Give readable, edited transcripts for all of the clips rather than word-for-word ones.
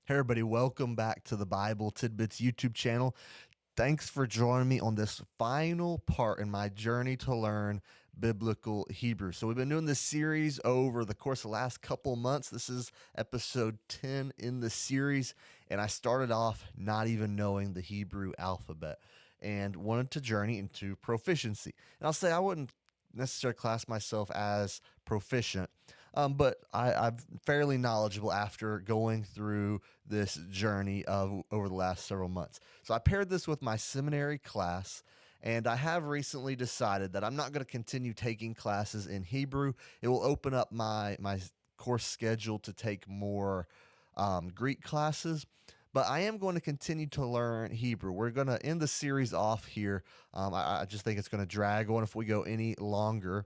Hey, everybody, welcome back to the Bible Tidbits YouTube channel. Thanks for joining me on this final part in my journey to learn biblical Hebrew. So, we've been doing this series over the course of the last couple months. This is episode 10 in the series, and I started off not even knowing the Hebrew alphabet and wanted to journey into proficiency. And I'll say I wouldn't necessarily class myself as proficient, but I'm fairly knowledgeable after going through this journey of over the last several months. So I paired this with my seminary class, and I have recently decided that I'm not going to continue taking classes in Hebrew. It will open up my course schedule to take more Greek classes. But I am going to continue to learn Hebrew. We're going to end the series off here. I just think it's going to drag on if we go any longer.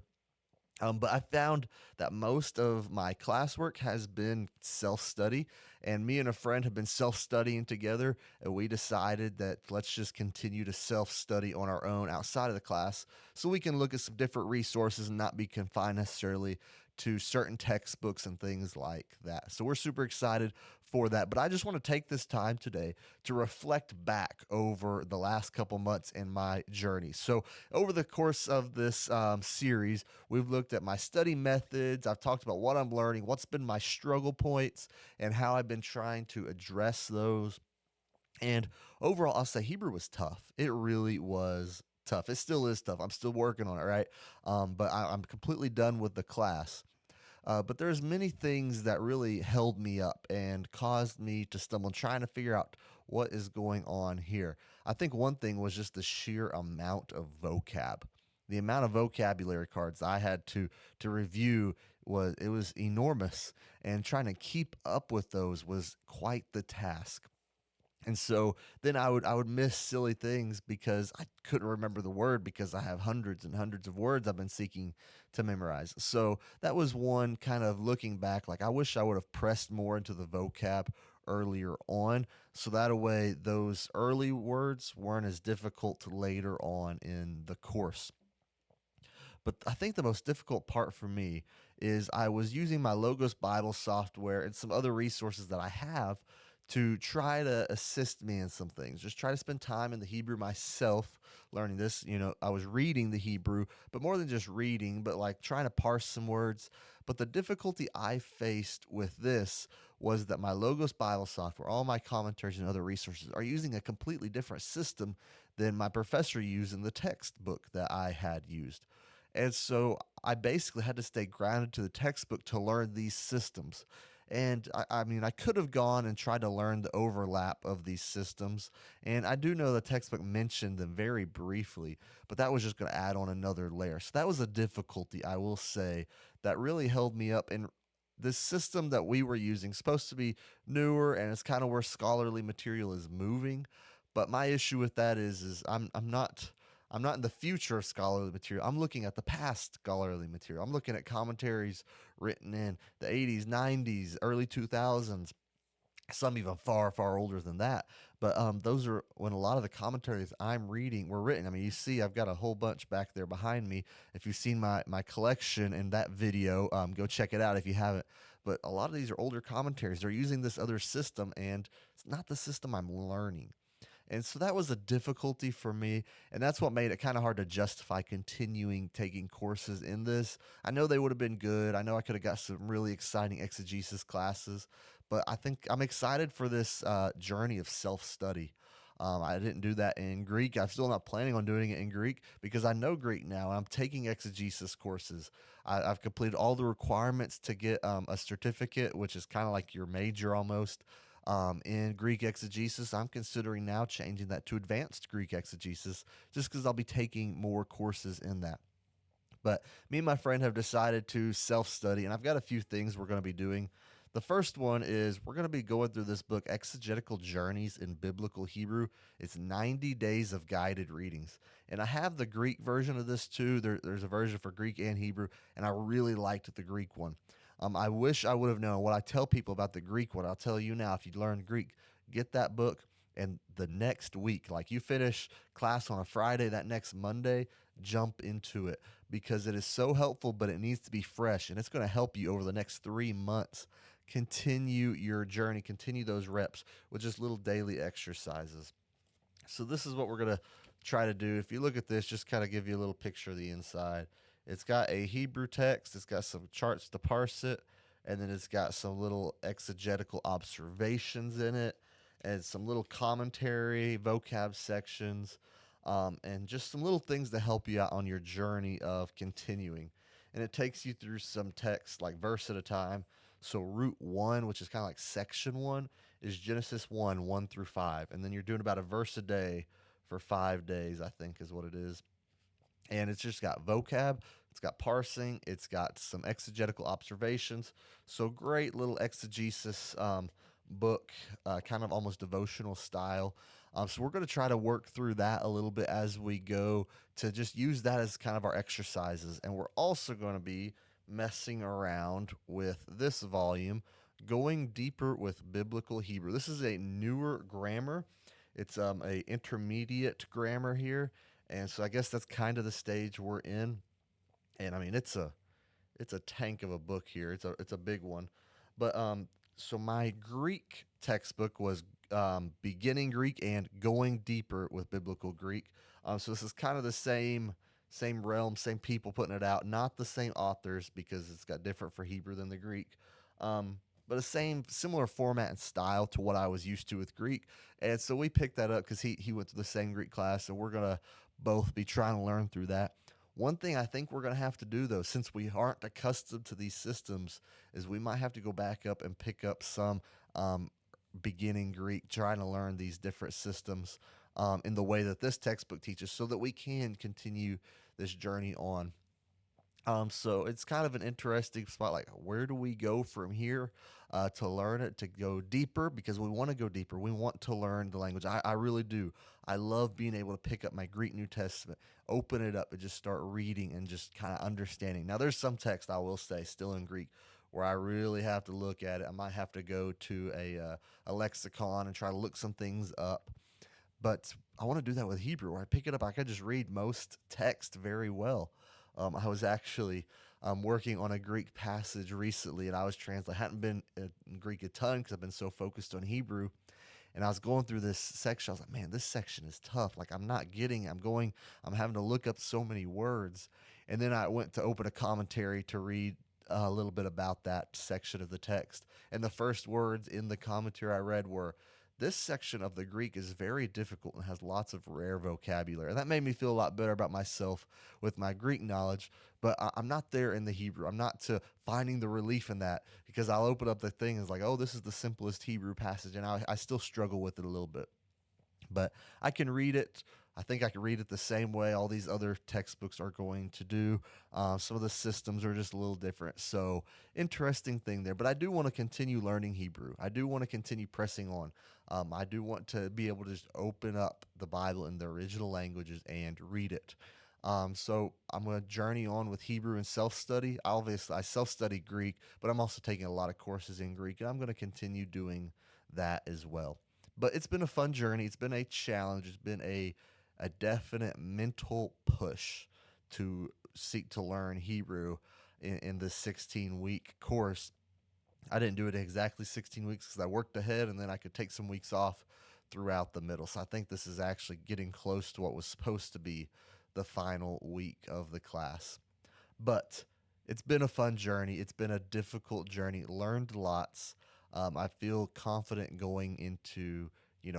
But I found that most of my classwork has been self study, and me and a friend have been self studying together. And we decided that let's just continue to self study on our own outside of the class so we can look at some different resources and not be confined necessarily to certain textbooks and things like that. So we're super excited for that. But I just want to take this time today to reflect back over the last couple months in my journey. So over the course of this series, we've looked at my study methods. I've talked about what I'm learning, what's been my struggle points, and how I've been trying to address those. And overall, I'll say Hebrew was tough. It really was tough. It still is tough. I'm still working on it, right? But I'm completely done with the class. But there's many things that really held me up and caused me to stumble trying to figure out what is going on here. I think one thing was just the sheer amount of vocab. The amount of vocabulary cards I had to review was enormous, and trying to keep up with those was quite the task. And so then I would miss silly things because I couldn't remember the word because I have hundreds and hundreds of words I've been seeking to memorize. So that was one kind of looking back, like I wish I would have pressed more into the vocab earlier on. So that way those early words weren't as difficult later on in the course. But I think the most difficult part for me is I was using my Logos Bible software and some other resources that I have to try to assist me in some things. Just try to spend time in the Hebrew myself, learning this. I was reading the Hebrew, but more than just reading, but like trying to parse some words. But the difficulty I faced with this was that my Logos Bible software, all my commentaries and other resources are using a completely different system than my professor used in the textbook that I had used. And so I basically had to stay grounded to the textbook to learn these systems. And I mean, I could have gone and tried to learn the overlap of these systems. And I do know the textbook mentioned them very briefly, but that was just going to add on another layer. So that was a difficulty, I will say, that really held me up. And this system that we were using is supposed to be newer, and it's kind of where scholarly material is moving. But my issue with that is I'm not in the future of scholarly material. I'm looking at the past scholarly material. I'm looking at commentaries written in the 80s, 90s, early 2000s, some even far, far older than that. But those are when a lot of the commentaries I'm reading were written. I mean, you see, I've got a whole bunch back there behind me. If you've seen my collection in that video, go check it out if you haven't. But a lot of these are older commentaries. They're using this other system, and it's not the system I'm learning. And so that was a difficulty for me. And that's what made it kind of hard to justify continuing taking courses in this. I know they would have been good. I know I could have got some really exciting exegesis classes, but I think I'm excited for this journey of self study. I didn't do that in Greek. I'm still not planning on doing it in Greek because I know Greek now. I'm taking exegesis courses. I've completed all the requirements to get a certificate, which is kind of like your major almost in Greek exegesis. I'm considering now changing that to advanced Greek exegesis just because I'll be taking more courses in that. But me and my friend have decided to self study, and I've got a few things we're going to be doing. The first one is we're going to be going through this book, Exegetical Journeys in Biblical Hebrew. It's 90 days of guided readings. And I have the Greek version of this too. There's a version for Greek and Hebrew, and I really liked the Greek one. I wish I would have known what I tell people about the Greek one. I'll tell you now, if you learn Greek, get that book. And the next week, like you finish class on a Friday, that next Monday, jump into it because it is so helpful, but it needs to be fresh. And it's going to help you over the next 3 months continue your journey, continue those reps with just little daily exercises. So this is what we're going to try to do. If you look at this, just kind of give you a little picture of the inside. It's got a Hebrew text, it's got some charts to parse it, and then it's got some little exegetical observations in it, and some little commentary, vocab sections, and just some little things to help you out on your journey of continuing. And it takes you through some text like verse at a time. So, root one, which is kind of like section one, is Genesis 1, 1 through 5. And then you're doing about a verse a day for 5 days, I think is what it is. And it's just got vocab, it's got parsing, it's got some exegetical observations. So great little exegesis book, kind of almost devotional style. So we're going to try to work through that a little bit as we go to just use that as kind of our exercises. And we're also going to be messing around with this volume, going deeper with biblical Hebrew. This is a newer grammar. It's a intermediate grammar here, and so I guess that's kind of the stage we're in. And I mean, it's a tank of a book here. It's a big one. But so my Greek textbook was beginning Greek and going deeper with biblical Greek. So this is kind of the same realm, same people putting it out, not the same authors because it's got different for Hebrew than the Greek. But a similar format and style to what I was used to with Greek. And so we picked that up because he went to the same Greek class, and we're gonna both be trying to learn through that. One thing I think we're going to have to do, though, since we aren't accustomed to these systems, is we might have to go back up and pick up some beginning Greek, trying to learn these different systems in the way that this textbook teaches so that we can continue this journey on. So it's kind of an interesting spot. Like, where do we go from here to learn it, to go deeper? Because we want to go deeper. We want to learn the language. I really do. I love being able to pick up my Greek New Testament, open it up, and just start reading and just kind of understanding. Now, there's some text I will say still in Greek where I really have to look at it. I might have to go to a lexicon and try to look some things up. But I want to do that with Hebrew, where I pick it up. I can just read most text very well. I was actually working on a Greek passage recently, and I was translating. I hadn't been in Greek a ton because I've been so focused on Hebrew. And I was going through this section. I was like, man, this section is tough. Like, I'm not getting, I'm having to look up so many words. And then I went to open a commentary to read a little bit about that section of the text. And the first words in the commentary I read were, this section of the Greek is very difficult and has lots of rare vocabulary. And that made me feel a lot better about myself with my Greek knowledge, but I'm not there in the Hebrew. I'm not to finding the relief in that because I'll open up the thing and it's like, oh, this is the simplest Hebrew passage, and I still struggle with it a little bit. But I can read it. I think I can read it the same way all these other textbooks are going to do. Some of the systems are just a little different. So, interesting thing there. But I do want to continue learning Hebrew. I do want to continue pressing on. I do want to be able to just open up the Bible in the original languages and read it. So I'm going to journey on with Hebrew and self-study. Obviously, I self-study Greek, but I'm also taking a lot of courses in Greek, and I'm going to continue doing that as well. But it's been a fun journey. It's been a challenge. It's been a definite mental push to seek to learn Hebrew in this 16-week course. I didn't do it exactly 16 weeks because I worked ahead and then I could take some weeks off throughout the middle. So I think this is actually getting close to what was supposed to be the final week of the class. But it's been a fun journey. It's been a difficult journey. Learned lots. I feel confident going into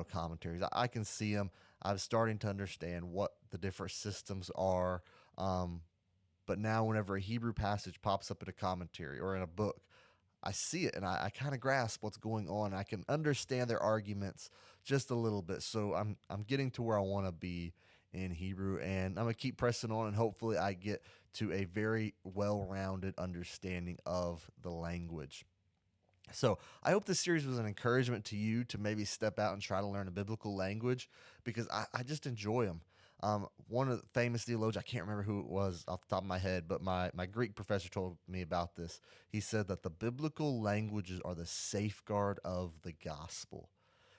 commentaries. I can see them. I'm starting to understand what the different systems are. But now, whenever a Hebrew passage pops up in a commentary or in a book, I see it and I kind of grasp what's going on. I can understand their arguments just a little bit. So I'm getting to where I want to be in Hebrew, and I'm gonna keep pressing on, and hopefully I get to a very well-rounded understanding of the language. So I hope this series was an encouragement to you to maybe step out and try to learn a biblical language because I just enjoy them. One of the famous theologians, I can't remember who it was off the top of my head, but my Greek professor told me about this. He said that the biblical languages are the safeguard of the gospel.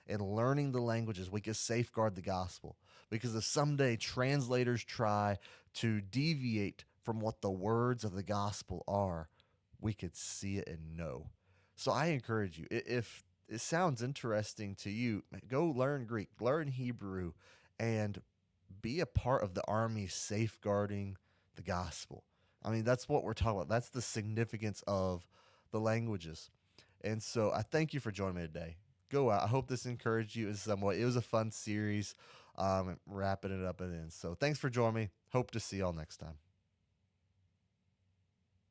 In learning the languages, we can safeguard the gospel. Because if someday translators try to deviate from what the words of the gospel are, we could see it and know. So I encourage you, if it sounds interesting to you, go learn Greek, learn Hebrew, and be a part of the army safeguarding the gospel. I mean, that's what we're talking about. That's the significance of the languages. And so I thank you for joining me today. Go out. I hope this encouraged you in some way. It was a fun series, wrapping it up and in. So thanks for joining me. Hope to see y'all next time.